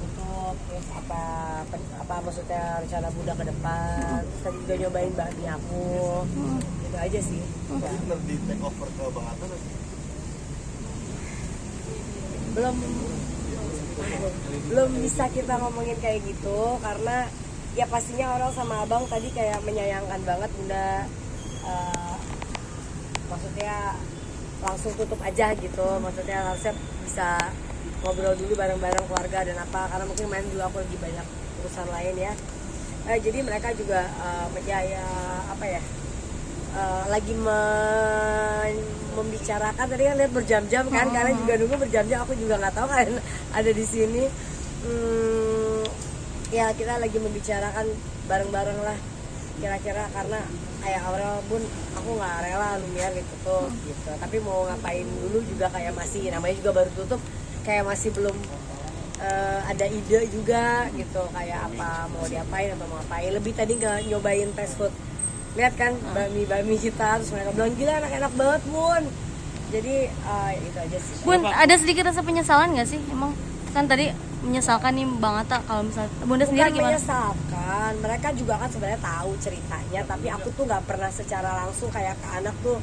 tutup, terus apa maksudnya rencana Bunda ke depan. Terus tadi juga nyobain bakmi aku. Itu aja sih. Tapi bener di take over ke Bang Atta nggak sih? Belum bisa kita ngomongin kayak gitu karena ya pastinya orang sama abang tadi kayak menyayangkan banget Bunda, maksudnya langsung tutup aja gitu, maksudnya harusnya bisa ngobrol dulu bareng-bareng keluarga dan apa, karena mungkin main dulu aku lagi banyak urusan lain ya. Jadi mereka juga lagi membicarakan tadi kan lihat berjam-jam kan, kalian juga nunggu berjam-jam, aku juga nggak tahu kalian ada di sini. Ya kita lagi membicarakan bareng-bareng lah kira-kira, karena kayak Aurel Bun aku nggak rela Lumiere ditutup gitu, tapi mau ngapain dulu juga kayak masih namanya juga baru tutup, kayak masih belum ada ide juga gitu kayak apa mau diapain atau mau ngapain. Lebih tadi nggak nyobain fast food, lihat kan bakmi kita, terus mereka bilang gila enak banget Bun. Jadi itu aja sih Bun. Ada sedikit rasa penyesalan nggak sih emang, kan tadi menyesalkan nih Bang Atta, kalau misalnya Bunda sendiri bukan gimana? menyesalkan, mereka juga kan sebenarnya tahu ceritanya, tapi aku tuh nggak pernah secara langsung kayak ke anak tuh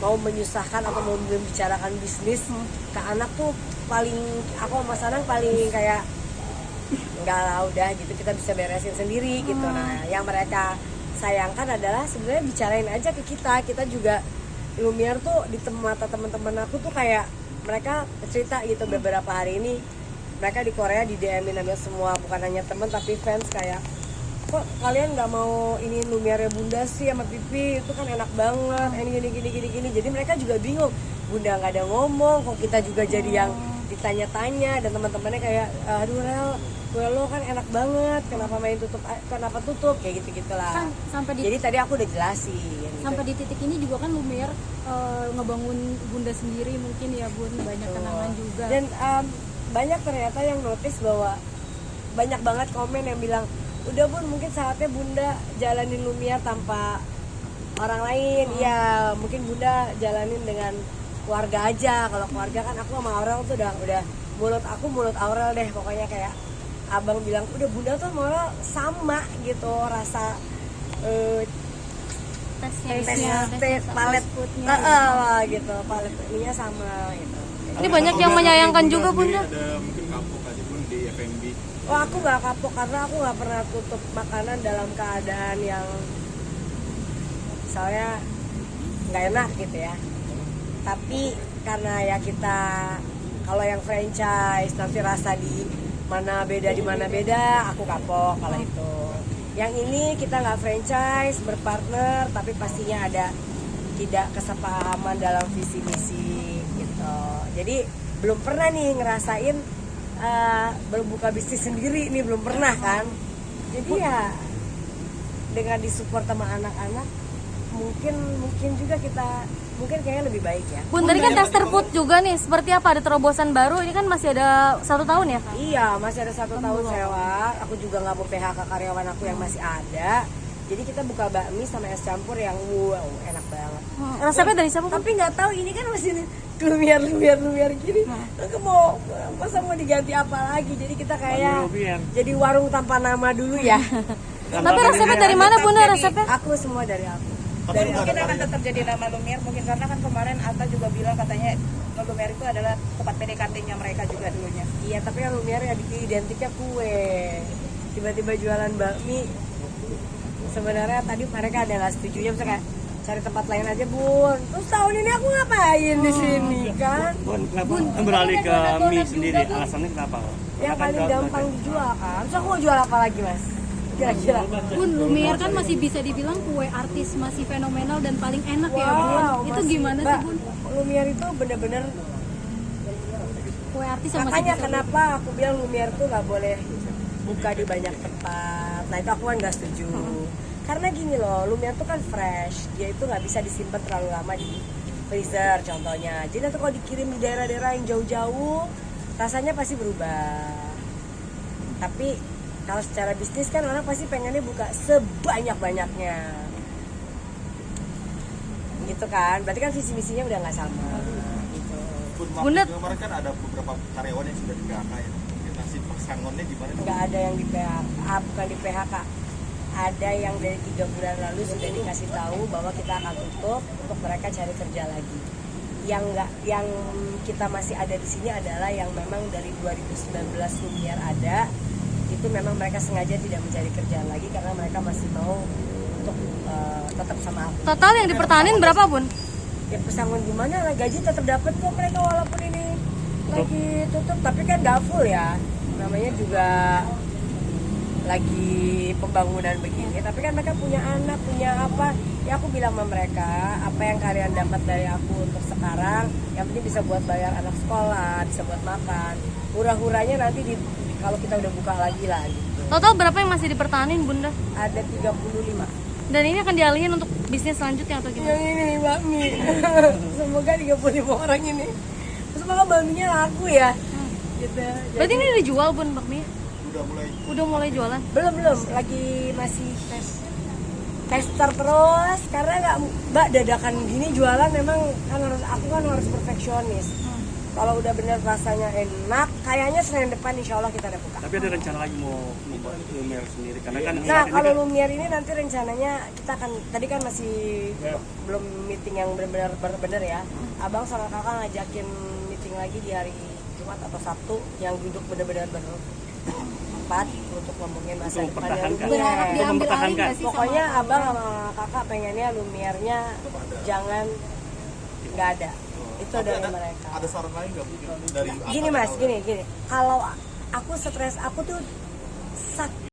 mau menyusahkan atau mau membicarakan bisnis ke anak tuh. Paling aku sama Mas Anang paling kayak enggak lah udah gitu, kita bisa beresin sendiri gitu. Nah yang mereka sayangkan adalah sebenarnya bicarain aja ke kita juga. Lumiere tuh di mata teman-teman aku tuh kayak mereka cerita gitu beberapa hari ini mereka di Korea di DM-in semua, bukan hanya teman tapi fans, kayak kok kalian nggak mau ini Lumiere Bunda sih sama Pipi, itu kan enak banget gini. Jadi mereka juga bingung, Bunda nggak ada ngomong kok, kita juga jadi yang ditanya-tanya, dan teman-temannya kayak aduh Rel, gue lo kan enak banget, kenapa tutup kayak gitu-gitulah kan, jadi tadi aku udah jelasin gitu. Sampai di titik ini juga kan Lumiere ngebangun Bunda sendiri mungkin ya Bun, banyak kenangan juga. Dan banyak ternyata yang notice bahwa banyak banget komen yang bilang udah Bun mungkin saatnya Bunda jalanin Lumiere tanpa orang lain. Ya mungkin Bunda jalanin dengan keluarga aja. Kalau keluarga kan aku sama Aurel tuh udah mulut Aurel deh pokoknya, kayak abang bilang udah Bunda tuh sama Aurel sama gitu rasa palet foodnya gitu, palet ininya sama gitu. Ini banyak yang menyayangkan juga Bunda. Ada mungkin kapok aja Bun di F&B. Oh aku nggak kapok karena aku nggak pernah tutup makanan dalam keadaan yang misalnya nggak enak gitu ya. Tapi karena ya kita kalau yang franchise nanti rasa di mana beda, aku kapok kalau itu. Yang ini kita nggak franchise, berpartner, tapi pastinya ada tidak kesepahaman dalam visi misi gitu. Jadi belum pernah nih ngerasain berbuka bisnis sendiri nih, belum pernah kan. Jadi ya dengan disupport sama anak-anak mungkin juga kita kayaknya lebih baik ya. Bun, tadi kan tester food juga nih, seperti apa, ada terobosan baru, ini kan masih ada 1 tahun ya? Iya, masih ada 1 tahun sewa. Aku juga nggak mau PHK karyawan aku yang masih ada. Jadi kita buka bakmi sama es campur yang wow enak banget. Resepnya dari siapa? Tapi nggak tahu ini kan masih Lumiere gini. Aku mau diganti apa lagi? Jadi kita kayak jadi warung tanpa nama dulu ya. Tapi resepnya dari mana Bunda resepnya? Aku semua dari aku. Mungkin akan tetap jadi nama Lumiere mungkin, karena kan kemarin Atta juga bilang katanya Lumiere itu adalah tempat PDKT-nya mereka juga dulunya. Iya, tapi yang Lumiere ya bikin identiknya kue. Tiba-tiba jualan bakmi. Sebenarnya tadi mereka ada nggak setujunya, misalnya kayak cari tempat lain aja Bun. Terus tahun ini aku ngapain di sini kan? Bun, kenapa beralih ke mie sendiri? Alasannya kenapa? Yang paling gampang dijual kan. Terus aku mau jual apa lagi Mas? Kira-kira. Bun, Lumiere kan masih bisa dibilang kue artis, masih fenomenal dan paling enak ya Bun. Itu gimana sih Bun? Lumiere itu bener-bener Kue artis yang masih makanya bisa kenapa aku bilang Lumiere tuh nggak boleh buka di banyak tempat. Nah itu aku kan nggak setuju. Karena gini loh, Lumiere tuh kan fresh, dia itu nggak bisa disimpan terlalu lama di freezer contohnya. Jadi nanti kalau dikirim di daerah-daerah yang jauh-jauh, rasanya pasti berubah. Tapi kalau secara bisnis kan orang pasti pengennya buka sebanyak-banyaknya, gitu kan? Berarti kan visi misinya udah nggak sama. Gitu. Bun, maaf, Bunda. kemarin kan ada beberapa karyawan yang sudah di PHK ya. Nasib pesangonnya gimana? Nggak ada yang di PHK, bukan di PHK. Ada yang dari 3 bulan lalu sudah dikasih tahu bahwa kita akan tutup untuk mereka cari kerja lagi. Yang kita masih ada di sini adalah yang memang dari 2019 Lumiere ada, itu memang mereka sengaja tidak mencari kerjaan lagi karena mereka masih mau untuk tetap sama aku. Total yang dipertahanin berapa, Bun? Ya pesangon gimana lah, gaji tetap dapat kok mereka walaupun ini lagi tutup, tapi kan gak full ya, namanya juga lagi pembangunan begini, tapi kan mereka punya anak, punya apa ya. Aku bilang sama mereka, apa yang kalian dapat dari aku untuk sekarang yang penting bisa buat bayar anak sekolah, bisa buat makan, hura-huranya nanti kalau kita udah buka lagi lah gitu. Total berapa yang masih dipertahanin, Bunda? Ada 35. Dan ini akan dialihin untuk bisnis selanjutnya atau gimana? Yang ini nih bakmi. Semoga 35 orang ini, semoga bakminya laku ya gitu. Berarti ini dijual, Bun, bakmi? Udah mulai Udah mulai jualan? Belum, lagi masih tester terus karena nggak dadakan gini jualan. Memang kan aku harus perfeksionis. Kalau udah bener rasanya enak, kayaknya Senin depan insya Allah kita udah buka. Tapi ada rencana lagi mau membuat Lumiere sendiri karena kan Nah saat ini kalau kan Lumiere ini nanti rencananya kita akan, tadi kan masih belum meeting yang benar-benar ya. Abang sama kakak ngajakin meeting lagi di hari Jumat atau Sabtu yang duduk benar-benar berempat untuk ngomongin masa untuk depannya mempertahankan, Lumiere. untuk diambil alih mempertahankan. nggak sih? Pokoknya abang sama kakak pengennya Lumiere-nya jangan nggak ada. Itu Tapi dari mereka. ada saran lain nggak mungkin dari Gini mas, gini. Kalau aku stres, aku tuh